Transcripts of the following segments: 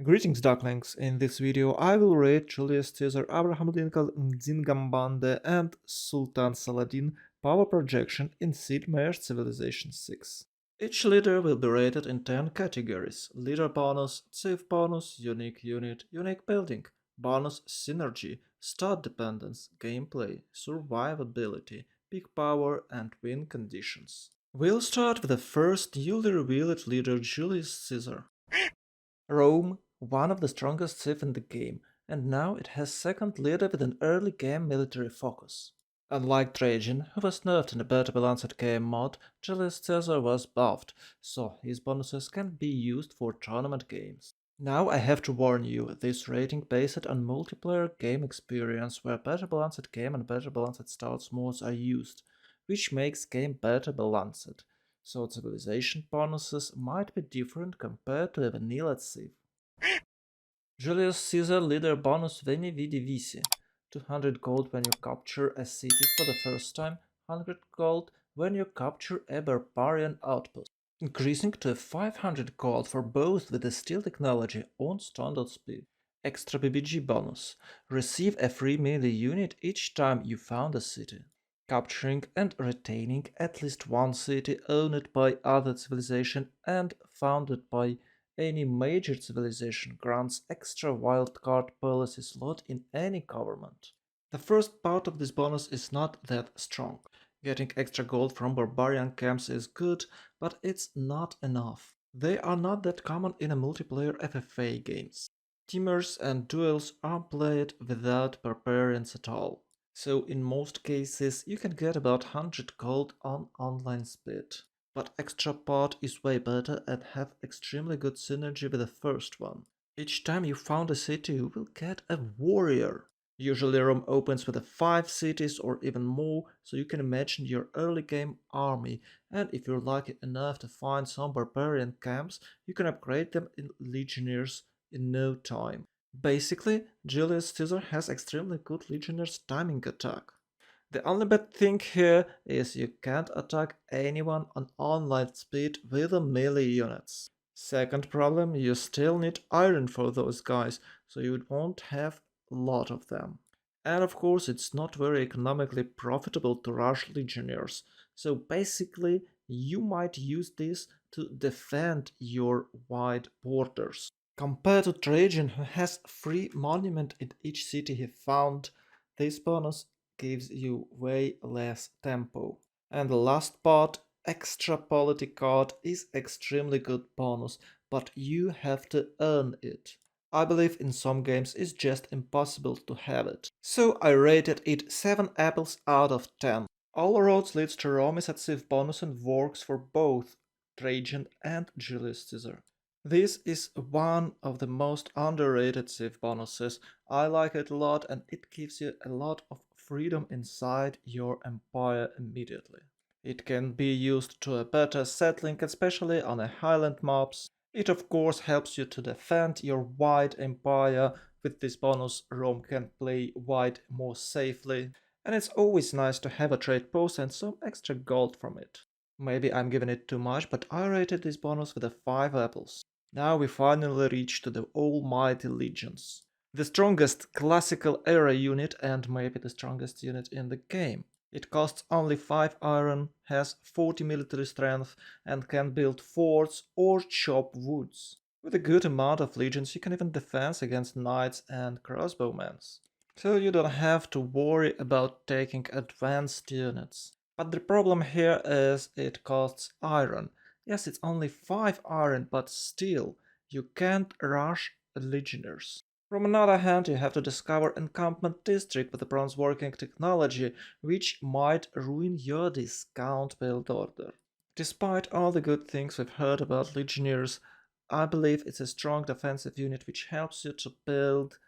Greetings, Ducklings! In this video, I will rate Julius Caesar, Abraham Lincoln, Nzinga Mbande, and Sultan Saladin power projection in Sid Meier's Civilization 6. Each leader will be rated in 10 categories: leader bonus, civ bonus, unique unit, unique building, bonus synergy, stat dependence, gameplay, survivability, peak power, and win conditions. We'll start with the first newly revealed leader, Julius Caesar. Rome, one of the strongest civ in the game, and now it has second leader with an early game military focus. Unlike Trajan, who was nerfed in a better balanced game mod, Julius Caesar was buffed, so his bonuses can be used for tournament games. Now I have to warn you, this rating based on multiplayer game experience where better balanced game and better balanced starts modes are used, which makes game better balanced, so civilization bonuses might be different compared to a vanilla civ. Julius Caesar leader bonus Veni Vidi Vici, 200 gold when you capture a city for the first time, 100 gold when you capture a barbarian outpost, increasing to 500 gold for both with the steel technology on standard speed. Extra BBG bonus, receive a free melee unit each time you found a city. Capturing and retaining at least one city owned by other civilization and founded by any major civilization grants extra wildcard policy slot in any government. The first part of this bonus is not that strong. Getting extra gold from barbarian camps is good, but it's not enough. They are not that common in a multiplayer FFA games. Teamers and duels are played without barbarians at all. So in most cases you can get about 100 gold on online split. But extra part is way better and have extremely good synergy with the first one. Each time you found a city you will get a warrior. Usually Rome opens with 5 cities or even more, so you can imagine your early game army, and if you're lucky enough to find some barbarian camps, you can upgrade them in legionnaires in no time. Basically, Julius Caesar has extremely good legionnaires timing attack. The only bad thing here is you can't attack anyone on online speed with the melee units. Second problem, you still need iron for those guys, so you won't have a lot of them. And of course it's not very economically profitable to rush legionnaires, so basically you might use this to defend your wide borders. Compared to Trajan, who has free monument in each city he found, this bonus gives you way less tempo. And the last part, extra polity card, is extremely good bonus, but you have to earn it. I believe in some games it's just impossible to have it. So I rated it 7 apples out of 10. All roads leads to Rome is at civ bonus and works for both Trajan and Julius Caesar. This is one of the most underrated civ bonuses. I like it a lot and it gives you a lot of freedom inside your empire immediately. It can be used to a better settling, especially on a highland mobs. It of course helps you to defend your wide empire. With this bonus, Rome can play wide more safely. And it's always nice to have a trade post and some extra gold from it. Maybe I'm giving it too much, but I rated this bonus with a 5 apples. Now we finally reach to the almighty legions. The strongest classical era unit and maybe the strongest unit in the game. It costs only 5 iron, has 40 military strength and can build forts or chop woods. With a good amount of legions you can even defend against knights and crossbowmen. So you don't have to worry about taking advanced units. But the problem here is it costs iron. Yes, it's only 5 iron, but still, you can't rush legionnaires. From another hand, you have to discover encampment district with a bronze working technology, which might ruin your discount build order. Despite all the good things we've heard about legionnaires, I believe it's a strong defensive unit which helps you to build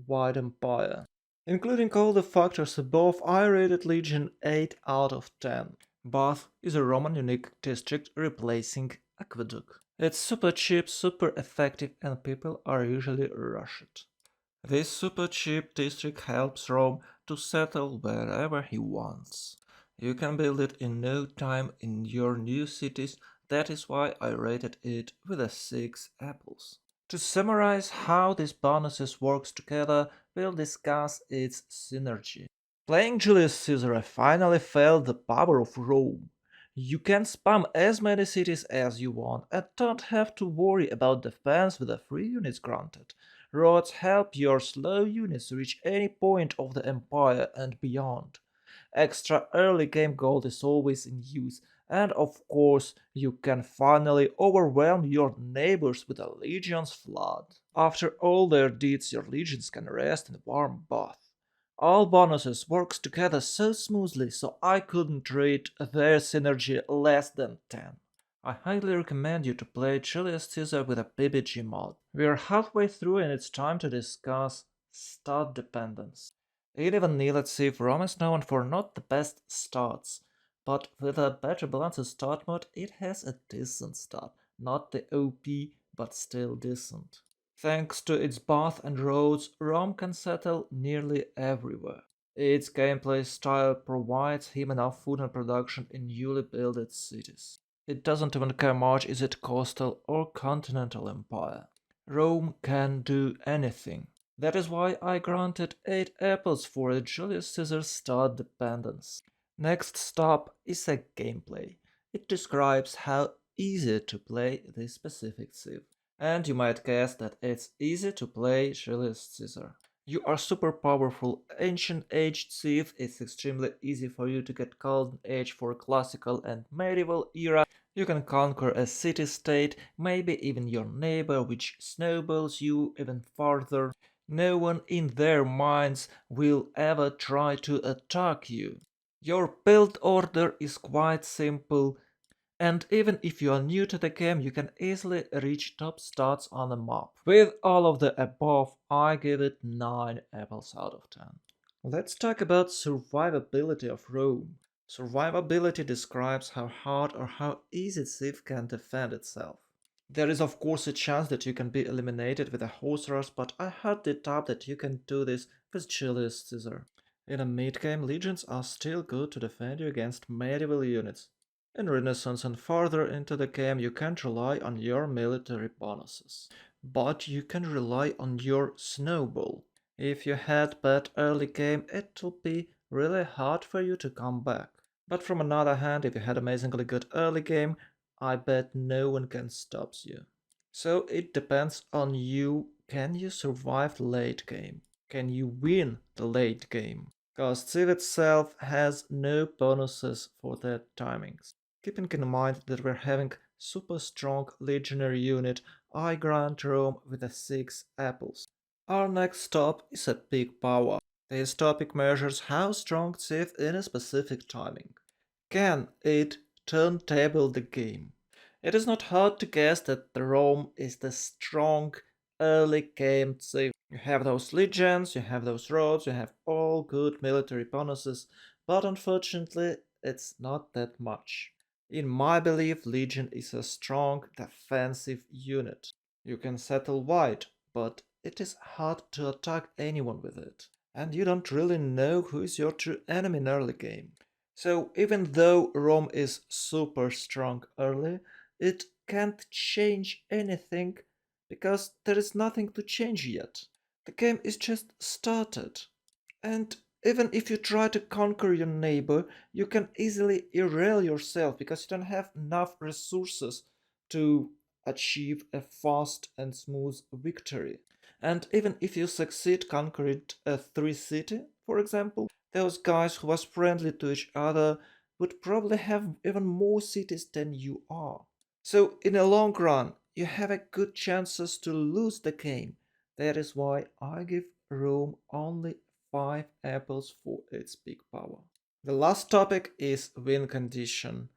wide empire. Including all the factors above, I rated Legion 8 out of 10. Bath is a Roman unique district replacing Aqueduct. It's super cheap, super effective, and people are usually rushed. This super cheap district helps Rome to settle wherever he wants. You can build it in no time in your new cities, that is why I rated it with a 6 apples. To summarize how these bonuses works together, we'll discuss its synergy. Playing Julius Caesar, I finally felt the power of Rome. You can spam as many cities as you want and don't have to worry about defense with the free units granted. Roads help your slow units reach any point of the empire and beyond. Extra early game gold is always in use, and of course, you can finally overwhelm your neighbors with a legion's flood. After all their deeds, your legions can rest in a warm bath. All bonuses works together so smoothly, so I couldn't rate their synergy less than 10. I highly recommend you to play Julius Caesar with a PBG mod. We're halfway through and it's time to discuss stat dependence. In vanilla Civ, Rome is known for not the best stats, but with a better balanced start mode, it has a decent stat. Not the OP, but still decent. Thanks to its bath and roads, Rome can settle nearly everywhere. Its gameplay style provides him enough food and production in newly built cities. It doesn't even care much is it coastal or continental empire. Rome can do anything. That is why I granted 8 apples for a Julius Caesar star dependence. Next stop is a gameplay. It describes how easy to play this specific civ. And you might guess that it's easy to play Julius Caesar. You are super powerful. Ancient Age Civ is extremely easy for you to get Golden Age for classical and medieval era. You can conquer a city-state, maybe even your neighbor, which snowballs you even farther. No one in their minds will ever try to attack you. Your build order is quite simple, and even if you are new to the game, you can easily reach top stats on the map. With all of the above, I give it 9 apples out of 10. Let's talk about survivability of Rome. Survivability describes how hard or how easy Civ can defend itself. There is of course a chance that you can be eliminated with a horse rush, but I had the doubt that you can do this with Julius Caesar. In a mid-game, legions are still good to defend you against medieval units. In Renaissance and farther into the game, you can't rely on your military bonuses, but you can rely on your snowball. If you had bad early game, it will be really hard for you to come back. But from another hand, if you had amazingly good early game, I bet no one can stop you. So it depends on you. Can you survive the late game? Can you win the late game? Because Civ itself has no bonuses for their timings. Keeping in mind that we're having super strong legionary unit, I grant Rome with the 6 apples. Our next stop is a big power. This topic measures how strong Civ in a specific timing. Can it turntable the game? It is not hard to guess that the Rome is the strong early game Civ. You have those legions, you have those roads, you have all good military bonuses, but unfortunately it's not that much. In my belief, Legion is a strong defensive unit. You can settle wide, but it is hard to attack anyone with it. And you don't really know who is your true enemy in early game. So even though Rome is super strong early, it can't change anything because there is nothing to change yet. The game is just started. And even if you try to conquer your neighbor, you can easily derail yourself because you don't have enough resources to achieve a fast and smooth victory. And even if you succeed conquering a 3 city, for example, those guys who was friendly to each other would probably have even more cities than you are. So in the long run, you have a good chances to lose the game. That is why I give Rome only 5 apples for its big power. The last topic is win condition.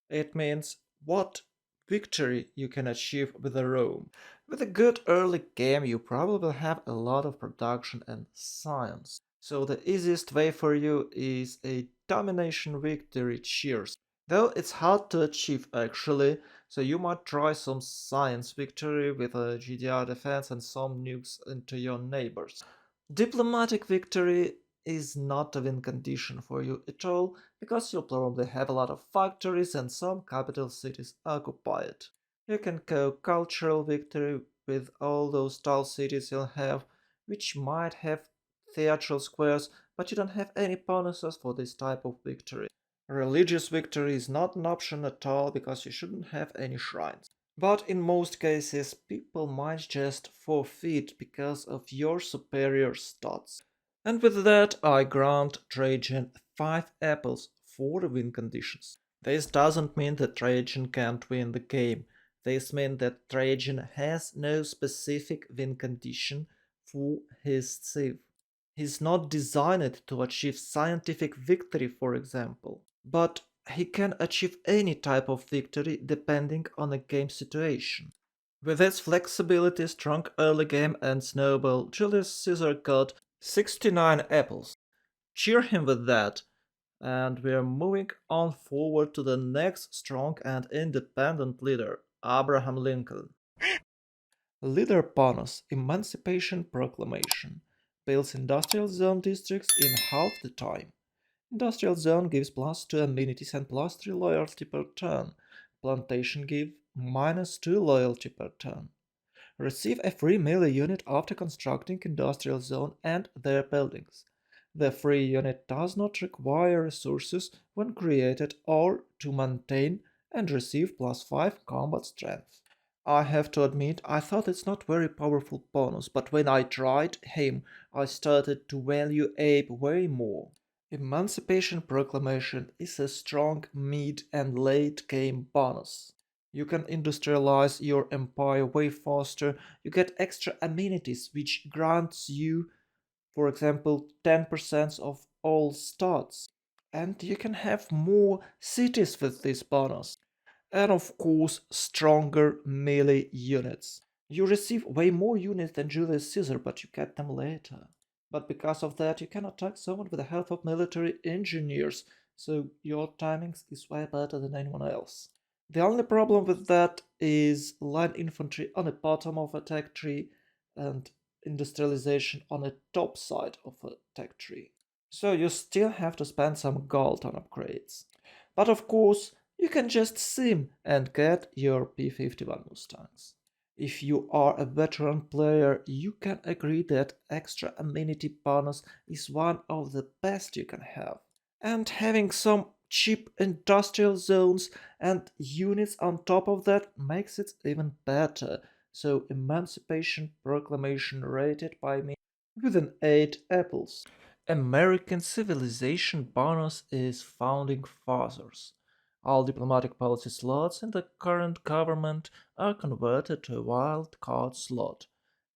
It means what victory you can achieve with a Rome. With a good early game, you probably will have a lot of production and science. So the easiest way for you is a domination victory cheers. Though it's hard to achieve actually, so you might try some science victory with a GDR defense and some nukes into your neighbors. Diplomatic victory is not a win condition for you at all, because you'll probably have a lot of factories and some capital cities occupied. You can go cultural victory with all those tall cities you'll have, which might have theatrical squares, but you don't have any bonuses for this type of victory. Religious victory is not an option at all because you shouldn't have any shrines. But in most cases, people might just forfeit because of your superior stats. And with that, I grant Trajan 5 apples for the win conditions. This doesn't mean that Trajan can't win the game. This means that Trajan has no specific win condition for his civ. He's not designed to achieve scientific victory, for example, but he can achieve any type of victory depending on a game situation. With his flexibility, strong early game and snowball, Julius Caesar got 69 apples. Cheer him with that, and we're moving on forward to the next strong and independent leader, Abraham Lincoln. Leader bonus Emancipation Proclamation builds industrial zone districts in half the time. Industrial zone gives +2 amenities and +3 loyalty per turn. Plantation give -2 loyalty per turn. Receive a free melee unit after constructing industrial zone and their buildings. The free unit does not require resources when created or to maintain and receive +5 combat strength. I have to admit, I thought it's not very powerful bonus, but when I tried him, I started to value Abe way more. Emancipation Proclamation is a strong mid and late game bonus. You can industrialize your empire way faster, you get extra amenities which grants you, for example, 10% of all stats. And you can have more cities with this bonus. And of course, stronger melee units. You receive way more units than Julius Caesar, but you get them later. But because of that, you can attack someone with the help of military engineers, so your timings is way better than anyone else. The only problem with that is line infantry on the bottom of attack tree and industrialization on the top side of attack tree. So you still have to spend some gold on upgrades. But of course, you can just sim and get your P-51 Mustangs. If you are a veteran player, you can agree that extra amenity bonus is one of the best you can have. And having some cheap industrial zones and units on top of that makes it even better. So Emancipation Proclamation rated by me with an 8 apples. American civilization bonus is Founding Fathers. All diplomatic policy slots in the current government are converted to a wild card slot.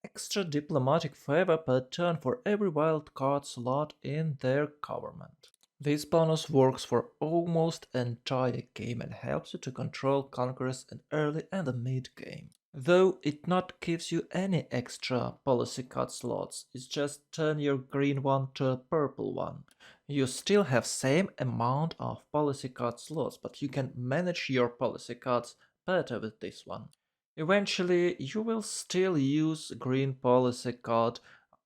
Extra diplomatic favor per turn for every wild card slot in their government. This bonus works for almost entire game and helps you to control conquerors in early and mid game. Though it not gives you any extra policy card slots, it's just turn your green one to a purple one. You still have same amount of policy card slots, but you can manage your policy cards better with this one. Eventually, you will still use green policy card,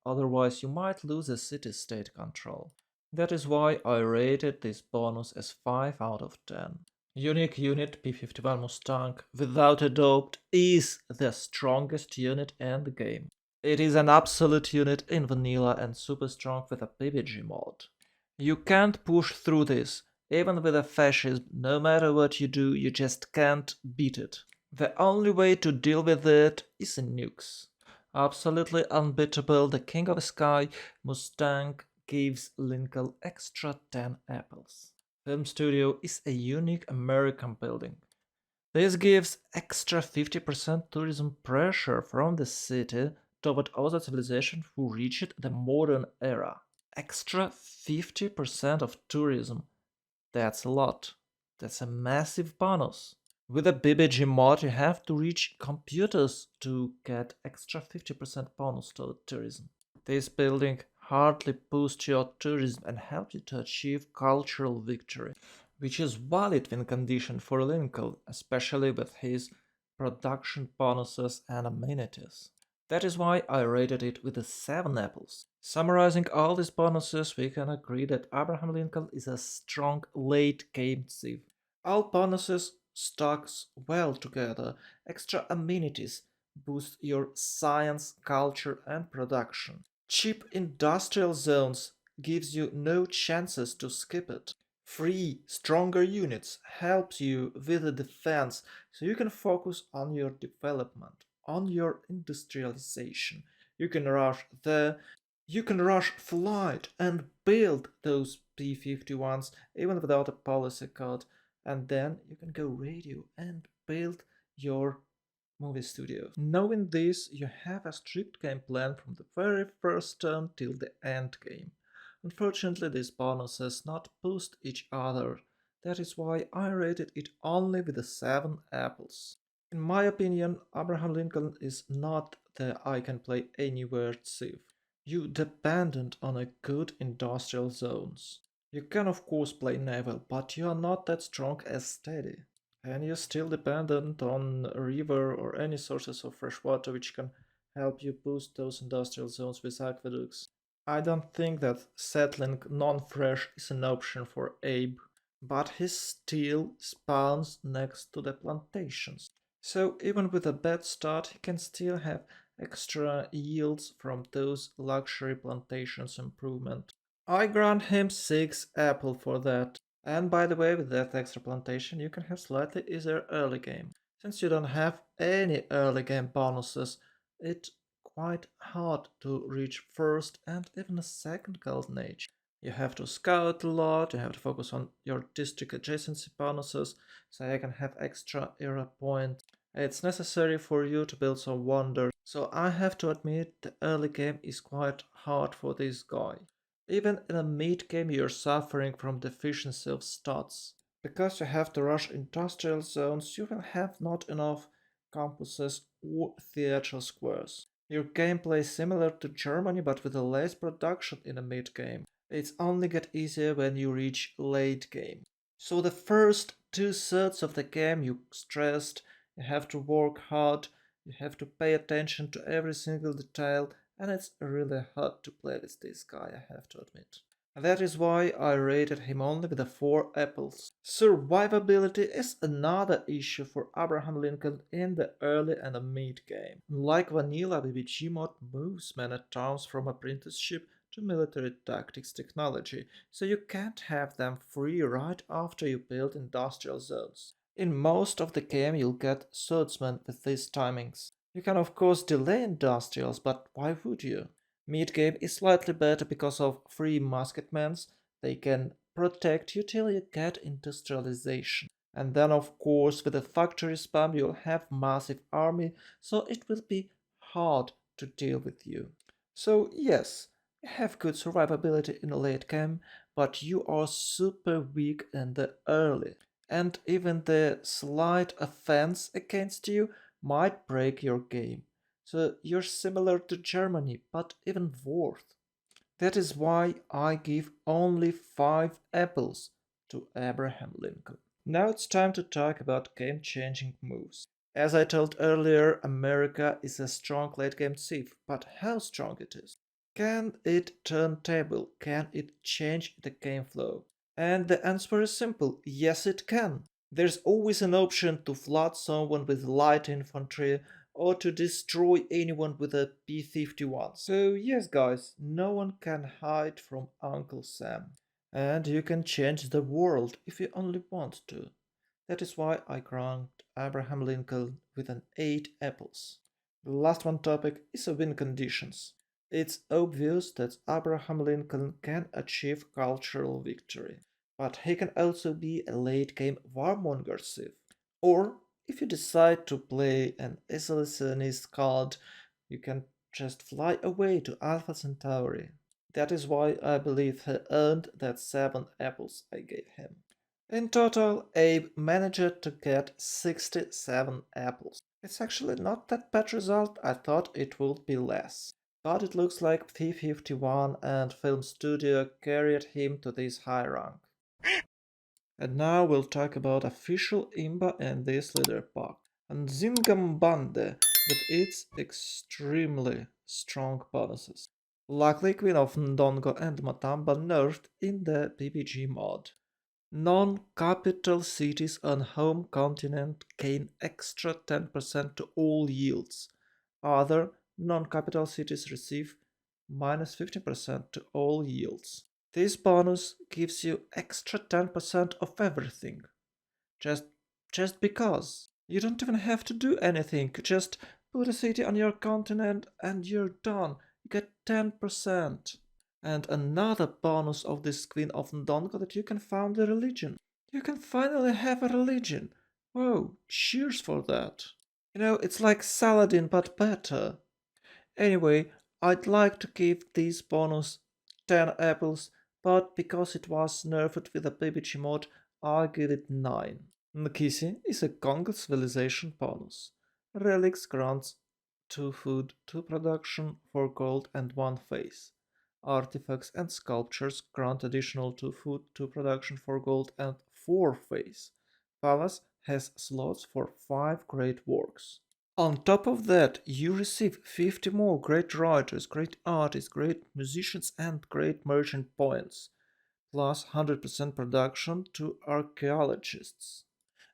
otherwise you might lose a city-state control. That is why I rated this bonus as 5 out of 10. Unique unit P-51 Mustang, without a doubt, is the strongest unit in the game. It is an absolute unit in vanilla and super strong with a PvG mod. You can't push through this, even with a fascism, no matter what you do, you just can't beat it. The only way to deal with it is nukes. Absolutely unbeatable, the King of the Sky Mustang gives Lincoln extra 10 apples. Film studio is a unique American building. This gives extra 50% tourism pressure from the city toward other civilizations who reached the modern era. Extra 50% of tourism. That's a lot. That's a massive bonus. With a BBG mod, you have to reach computers to get extra 50% bonus to tourism. This building hardly boosts your tourism and helps you to achieve cultural victory, which is valid win condition for Lincoln, especially with his production bonuses and amenities. That is why I rated it with a 7 apples. Summarizing all these bonuses, we can agree that Abraham Lincoln is a strong late game civ. All bonuses stacks well together, extra amenities, boost your science, culture and production. Cheap industrial zones gives you no chances to skip it. Free, stronger units helps you with the defense so you can focus on your development, on your industrialization. You can rush there, you can rush flight and build those P-51s even without a policy code, and then you can go radio and build your movie studio. Knowing this, you have a strict game plan from the very first turn till the end game. Unfortunately, these bonuses not boost each other. That is why I rated it only with the 7 apples. In my opinion, Abraham Lincoln is not the I can play anywhere civ. You dependent on a good industrial zones. You can of course play naval, but you are not that strong as steady. And you're still dependent on a river or any sources of fresh water which can help you boost those industrial zones with aqueducts. I don't think that settling non-fresh is an option for Abe, but he still spawns next to the plantations. So even with a bad start, he can still have extra yields from those luxury plantations improvement. I grant him 6 apple for that. And by the way, with that extra plantation, you can have slightly easier early game. Since you don't have any early game bonuses, it's quite hard to reach first and even a second golden age. You have to scout a lot, you have to focus on your district adjacency bonuses, so you can have extra era points. It's necessary for you to build some wonders, so I have to admit the early game is quite hard for this guy. Even in a mid game you're suffering from deficiency of stats. Because you have to rush industrial zones, you will have not enough campuses or theater squares. Your gameplay is similar to Germany but with a less production in a mid game. It's only get easier when you reach late game. So the first 2/3 of the game you stressed, you have to work hard, you have to pay attention to every single detail, and it's really hard to play with this guy, I have to admit. That is why I rated him only with the 4 apples. Survivability is another issue for Abraham Lincoln in the early and the mid game. Like vanilla, BBG mod moves men at arms from apprenticeship to military tactics technology, so you can't have them free right after you build industrial zones. In most of the game you'll get swordsmen with these timings. You can of course delay industrials, but why would you? Mid game is slightly better because of free musketmen. They can protect you till you get industrialization. And then of course with the factory spam you'll have massive army, so it will be hard to deal with you. So yes, you have good survivability in the late game, but you are super weak in the early. And even the slight offense against you might break your game. So you're similar to Germany, but even worse. That is why I give only 5 apples to Abraham Lincoln. Now it's time to talk about game-changing moves. As I told earlier, America is a strong late-game thief, but how strong it is? Can it turn table? Can it change the game flow? And the answer is simple, yes it can. There's always an option to flood someone with light infantry or to destroy anyone with a P-51. So yes guys, no one can hide from Uncle Sam. And you can change the world if you only want to. That is why I grant Abraham Lincoln with an 8 apples. The last one topic is win conditions. It's obvious that Abraham Lincoln can achieve cultural victory, but he can also be a late-game warmonger civ. Or, if you decide to play an isolationist card, you can just fly away to Alpha Centauri. That is why I believe he earned that 7 apples I gave him. In total, Abe managed to get 67 apples. It's actually not that bad result, I thought it would be less. But it looks like P-51 and Film Studio carried him to this high rank. And now we'll talk about official Imba and this leader pack. Nzinga Mbande with its extremely strong bonuses. Luckily Queen of Ndongo and Matamba nerfed in the PBG mod. Non-capital cities on home continent gain extra 10% to all yields. Other non-capital cities receive minus 15% to all yields. This bonus gives you extra 10% of everything. Just just because. You don't even have to do anything. Just put a city on your continent and you're done. You get 10%. And another bonus of this Queen of Ndongo that you can found a religion. You can finally have a religion. Whoa, cheers for that. It's like Saladin but better. Anyway, I'd like to give this bonus 10 apples, but because it was nerfed with a PBG mod, I give it 9. Nkisi is a Congo civilization bonus. Relics grants 2 food, 2 production, 4 gold and 1 face. Artifacts and sculptures grant additional 2 food, 2 production, 4 gold and 4 face. Palace has slots for 5 great works. On top of that, you receive 50 more great writers, great artists, great musicians, and great merchant points, plus 100% production to archaeologists.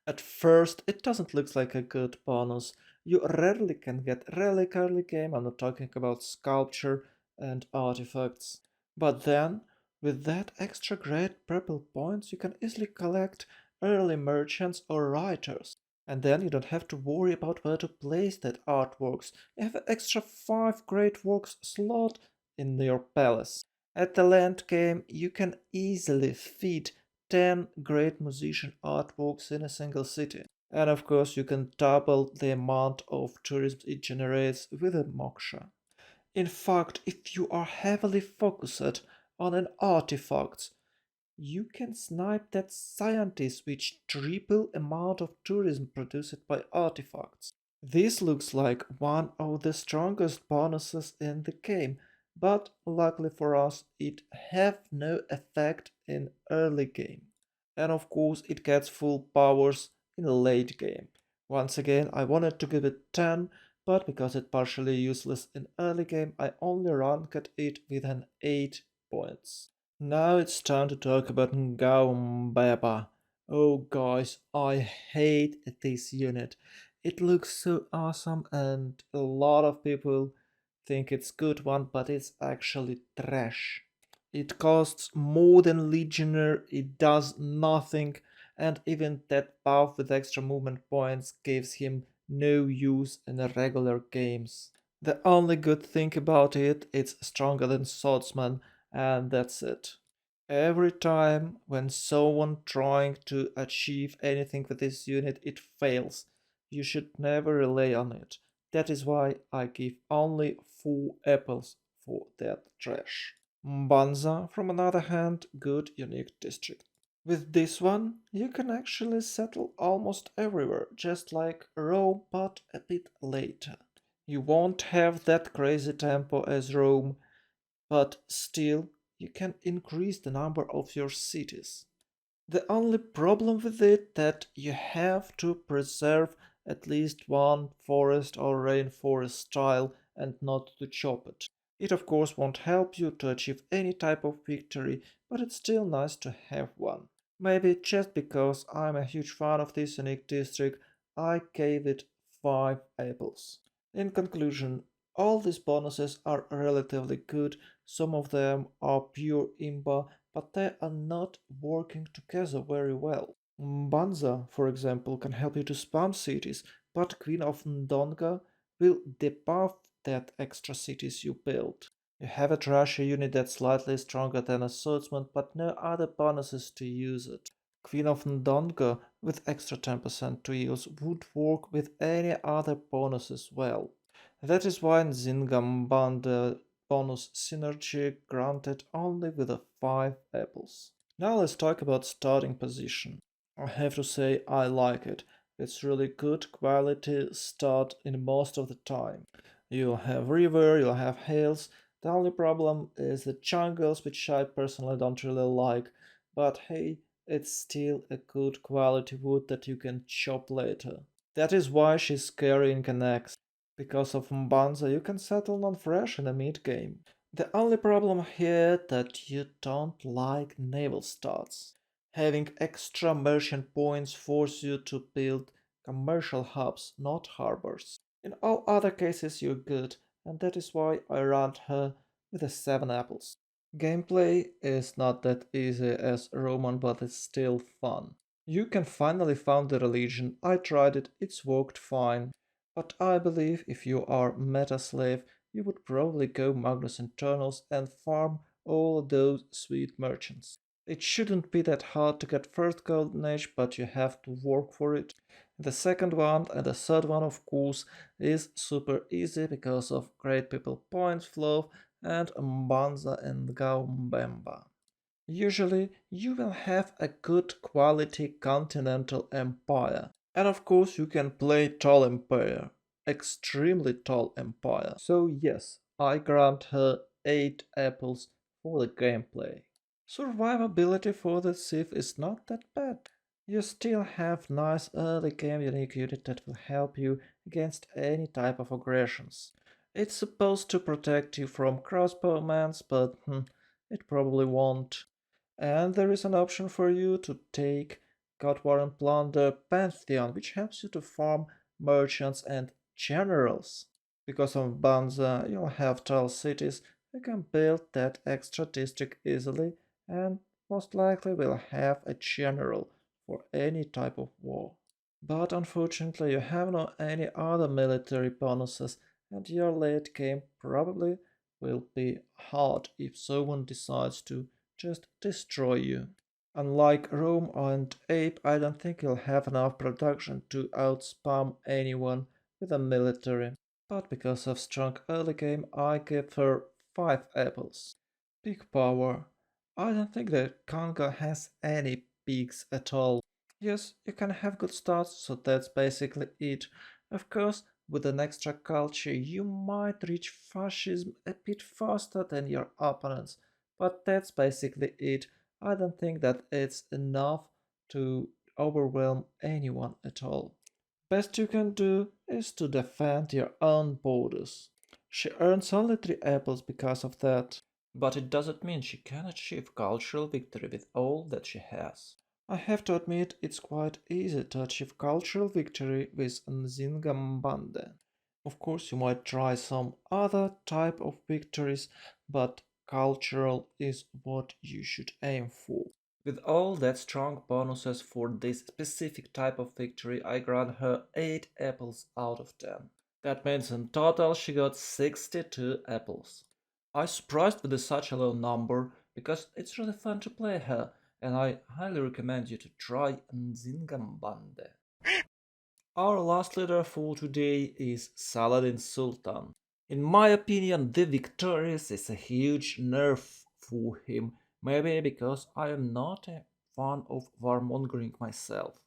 At first, it doesn't look like a good bonus. You rarely can get relic early game, I'm not talking about sculpture and artifacts. But then, with that extra great purple points, you can easily collect early merchants or writers. And then you don't have to worry about where to place that artworks. You have an extra 5 great works slot in your palace. At the land game, you can easily feed 10 great musician artworks in a single city. And of course, you can double the amount of tourism it generates with a moksha. In fact, if you are heavily focused on an artifact, you can snipe that scientist with triple amount of tourism produced by artifacts. This looks like one of the strongest bonuses in the game, but luckily for us it have no effect in early game. And of course it gets full powers in late game. Once again I wanted to give it 10, but because it's partially useless in early game I only ranked it with an 8 points. Now it's time to talk about Nzinga Mbande. Oh guys, I hate this unit. It looks so awesome and a lot of people think it's good one, but it's actually trash. It costs more than Legionnaire, it does nothing, and even that buff with extra movement points gives him no use in the regular games. The only good thing about it, it's stronger than Swordsman, and that's it. Every time when someone trying to achieve anything with this unit it fails, you should never rely on it. That is why I give only 4 apples for that trash. Mbanza, from another hand, good unique district. With this one, you can actually settle almost everywhere, just like Rome, but a bit later. You won't have that crazy tempo as Rome, but still you can increase the number of your cities. The only problem with it that you have to preserve at least one forest or rainforest tile and not to chop it. It of course won't help you to achieve any type of victory, but it's still nice to have one. Maybe just because I'm a huge fan of this unique district, I gave it 5 apples. In conclusion, all these bonuses are relatively good, some of them are pure imba, but they are not working together very well. Mbanza, for example, can help you to spam cities, but Queen of Ndonga will debuff that extra cities you build. You have a Thrasher unit that's slightly stronger than a swordsman, but no other bonuses to use it. Queen of Ndonga with extra 10% to use would work with any other bonus as well. That is why Nzinga Mbande bonus synergy granted only with a 5 apples. Now let's talk about starting position. I have to say I like it. It's really good quality start in most of the time. You'll have river, you'll have hills. The only problem is the jungles, which I personally don't really like. But hey, it's still a good quality wood that you can chop later. That is why she's scary in Connect. Because of Mbanza you can settle non-fresh in a mid-game. The only problem here that you don't like naval stats. Having extra merchant points force you to build commercial hubs, not harbors. In all other cases you're good, and that is why I ranked her with the 7 apples. Gameplay is not that easy as Roman, but it's still fun. You can finally found the religion. I tried it, it's worked fine. But I believe if you are meta slave, you would probably go Magnus Internals and farm all those sweet merchants. It shouldn't be that hard to get first golden age, but you have to work for it. The second one and the third one, of course, is super easy because of great people points flow and Mbanza and Gaumbemba. Usually, you will have a good quality continental empire. And of course, you can play tall empire, extremely tall empire. So yes, I grant her 8 apples for the gameplay. Survivability for the Civ is not that bad. You still have nice early game unique unit that will help you against any type of aggressions. It's supposed to protect you from crossbowmans, but it probably won't. And there is an option for you to take God War and Plunder Pantheon, which helps you to farm merchants and generals. Because of Banza, you'll have tall cities, you can build that extra district easily, and most likely will have a general for any type of war. But unfortunately, you have no any other military bonuses, and your late game probably will be hard if someone decides to just destroy you. Unlike Rome and Ape, I don't think you'll have enough production to outspam anyone with a military. But because of strong early game, I give her 5 apples. Peak power. I don't think that Congo has any peaks at all. Yes, you can have good starts, so that's basically it. Of course, with an extra culture, you might reach fascism a bit faster than your opponents, but that's basically it. I don't think that it's enough to overwhelm anyone at all. Best you can do is to defend your own borders. She earns only 3 apples because of that, but it doesn't mean she can achieve cultural victory with all that she has. I have to admit it's quite easy to achieve cultural victory with Nzinga Mbande. Of course, you might try some other type of victories, but cultural is what you should aim for. With all that strong bonuses for this specific type of victory, I grant her 8 apples out of 10. That means in total she got 62 apples. I'm surprised with such a low number because it's really fun to play her, and I highly recommend you to try Nzinga Mbande. Our last leader for today is Saladin Sultan. In my opinion, the victorious is a huge nerf for him, maybe because I am not a fan of warmongering myself.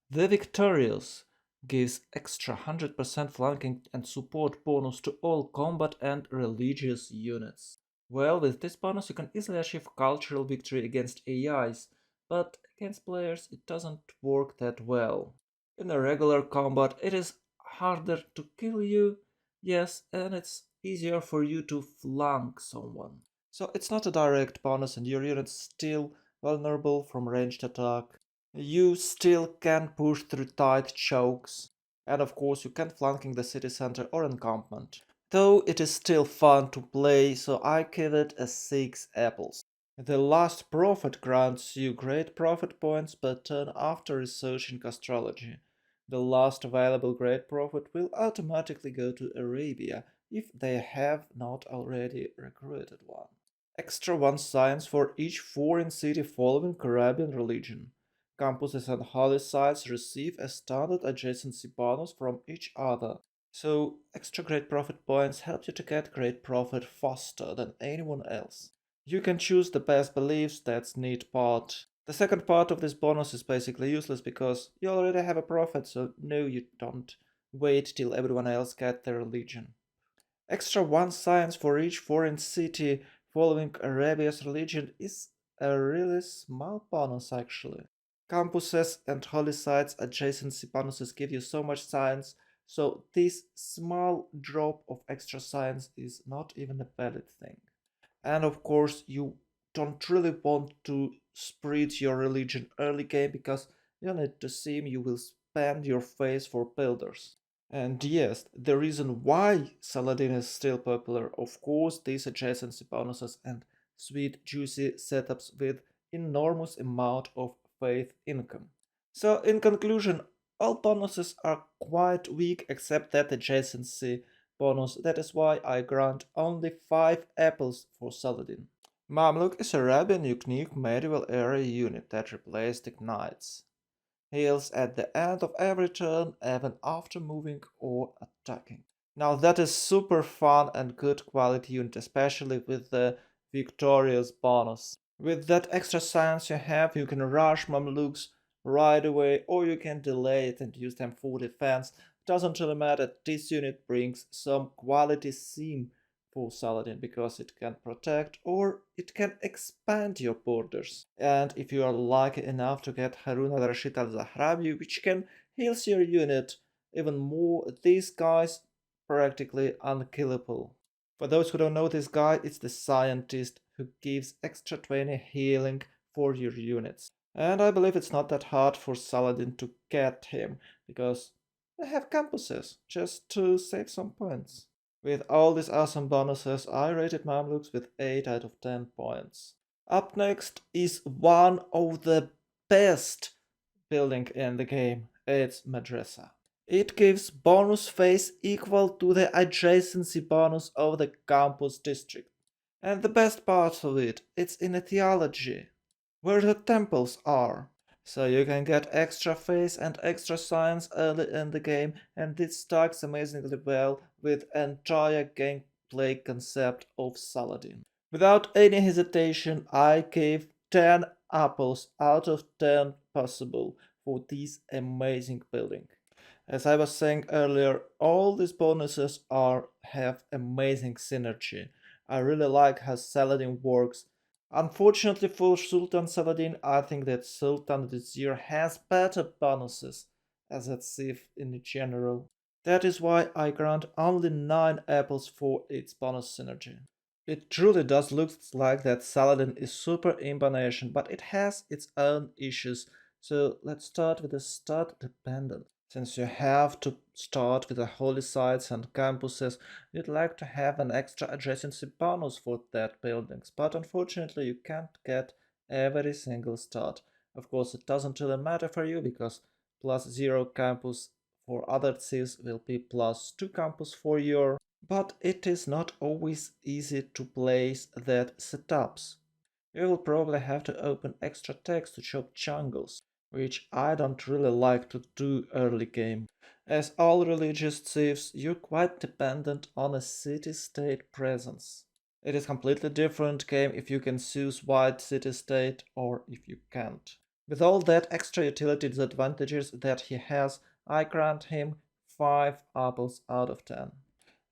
The victorious gives extra 100% flanking and support bonus to all combat and religious units. Well, with this bonus you can easily achieve cultural victory against AIs, but against players it doesn't work that well. In a regular combat, it is harder to kill you, yes, and it's easier for you to flank someone. So it's not a direct bonus, and your unit's still vulnerable from ranged attack. You still can push through tight chokes, and of course, you can flanking the city center or encampment. Though it is still fun to play, so I give it a 6 apples. The last prophet grants you great prophet points per turn after researching astrology. The last available great prophet will automatically go to Arabia if they have not already recruited one. Extra 1 science for each foreign city following Caribbean religion. Campuses and holy sites receive a standard adjacency bonus from each other. So extra great profit points help you to get great profit faster than anyone else. You can choose the best beliefs, that's neat part. The second part of this bonus is basically useless because you already have a profit, so no, you don't wait till everyone else get their religion. Extra 1 science for each foreign city following Arabia's religion is a really small bonus actually. Campuses and holy sites adjacency bonuses give you so much science, so this small drop of extra science is not even a valid thing. And of course, you don't really want to spread your religion early game because you need to seem you will spend your face for builders. And yes, the reason why Saladin is still popular, of course, these adjacency bonuses and sweet, juicy setups with enormous amount of faith income. So, in conclusion, all bonuses are quite weak except that adjacency bonus. That is why I grant only 5 apples for Saladin. Mamluk is a Arabian unique medieval era unit that replaced the knights. Heals at the end of every turn, even after moving or attacking. Now that is super fun and good quality unit, especially with the victorious bonus. With that extra science you have, you can rush Mamluks right away, or you can delay it and use them for defense. Doesn't really matter, this unit brings some quality seam for Saladin because it can protect or it can expand your borders. And if you are lucky enough to get Harun al-Rashid al-Zahrawi, which can heal your unit even more, these guys practically unkillable. For those who don't know this guy, it's the scientist who gives extra 20 healing for your units. And I believe it's not that hard for Saladin to get him, because they have campuses, just to save some points. With all these awesome bonuses, I rated Mamluks with 8 out of 10 points. Up next is one of the best building in the game. It's Madrasa. It gives bonus phase equal to the adjacency bonus of the campus district. And the best part of it, it's in a theology, where the temples are. So you can get extra phase and extra science early in the game, and this stacks amazingly well with entire gameplay concept of Saladin. Without any hesitation, I gave 10 apples out of 10 possible for this amazing building. As I was saying earlier, all these bonuses have amazing synergy. I really like how Saladin works. Unfortunately for Sultan Saladin, I think that Sultan this year has better bonuses as a thief in general. That is why I grant only 9 apples for its bonus synergy. It truly does look like that Saladin is super imbanation, but it has its own issues. So let's start with the stat dependent. Since you have to start with the holy sites and campuses, you'd like to have an extra adjacency bonus for that buildings, but unfortunately you can't get every single start. Of course, it doesn't really matter for you because +0 campus for other cities will be +2 campus for your, but it is not always easy to place that setups. You will probably have to open extra text to chop jungles, which I don't really like to do early game. As all religious thieves, you're quite dependent on a city-state presence. It is completely different game if you can choose white city-state or if you can't. With all that extra utility disadvantages that he has, I grant him 5 apples out of 10.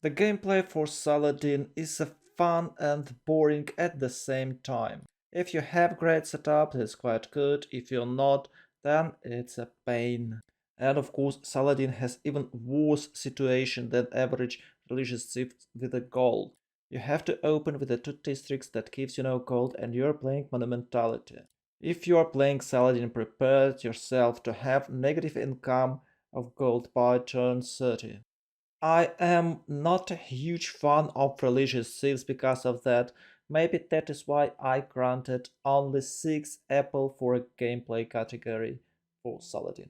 The gameplay for Saladin is fun and boring at the same time. If you have great setup, it's quite good. If you're not, then it's a pain. And of course, Saladin has even worse situation than average religious thief with a gold. You have to open with the 2 districts that gives you no gold and you're playing monumentality. If you are playing Saladin, prepare yourself to have negative income of gold by turn 30. I am not a huge fan of religious thieves because of that. Maybe that is why I granted only 6 apple for a gameplay category for Saladin.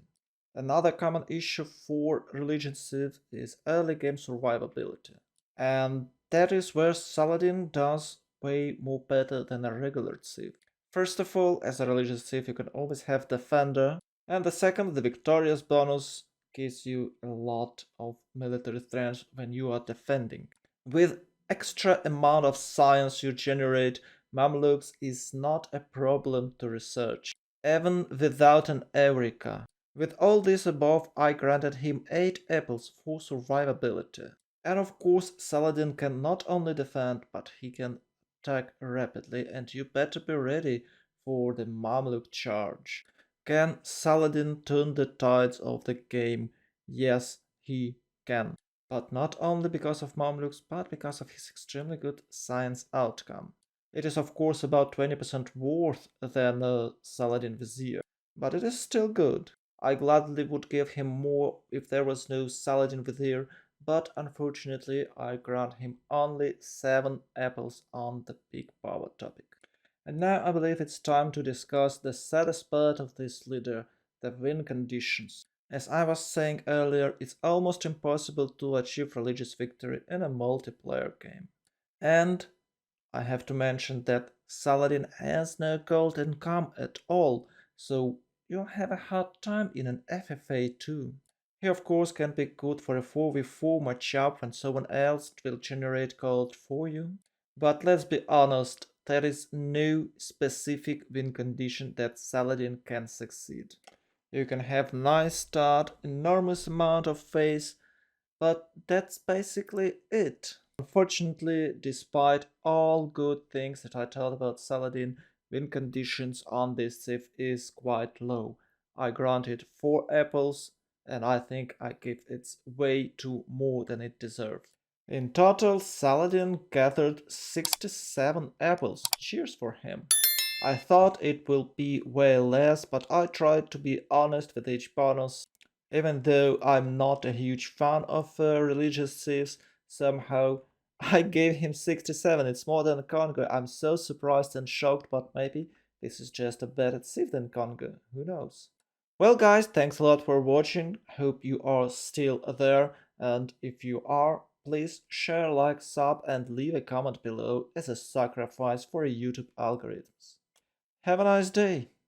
Another common issue for religious thieves is early game survivability. And that is where Saladin does way more better than a regular thief. First of all, as a religious thief you can always have defender, and the second, the victorious bonus gives you a lot of military strength when you are defending. With extra amount of science you generate, Mamluks is not a problem to research, even without an Eureka. With all this above, I granted him 8 apples for survivability. And of course, Saladin can not only defend, but he can attack rapidly, and you better be ready for the Mamluk charge. Can Saladin turn the tides of the game? Yes, he can. But not only because of Mamluks, but because of his extremely good science outcome. It is of course about 20% worse than Saladin Vizier, but it is still good. I gladly would give him more if there was no Saladin Vizier, but unfortunately I grant him only 7 apples on the big power topic. And now I believe it's time to discuss the saddest part of this leader, the win conditions. As I was saying earlier, it's almost impossible to achieve religious victory in a multiplayer game. And I have to mention that Saladin has no gold income at all, so you'll have a hard time in an FFA too. He of course can be good for a 4v4 matchup when someone else will generate gold for you, but let's be honest, there is no specific win condition that Saladin can succeed. You can have nice start, enormous amount of phase, but that's basically it. Unfortunately, despite all good things that I told about Saladin, win conditions on this Civ is quite low. I grant it 4 apples, and I think I give it way too more than it deserves. In total, Saladin gathered 67 apples. Cheers for him. I thought it will be way less, but I tried to be honest with each bonus. Even though I'm not a huge fan of religious civs, somehow I gave him 67. It's more than Congo. I'm so surprised and shocked, but maybe this is just a better civ than Congo. Who knows? Well, guys, thanks a lot for watching. Hope you are still there. And if you are, please share, like, sub, and leave a comment below as a sacrifice for YouTube algorithms. Have a nice day.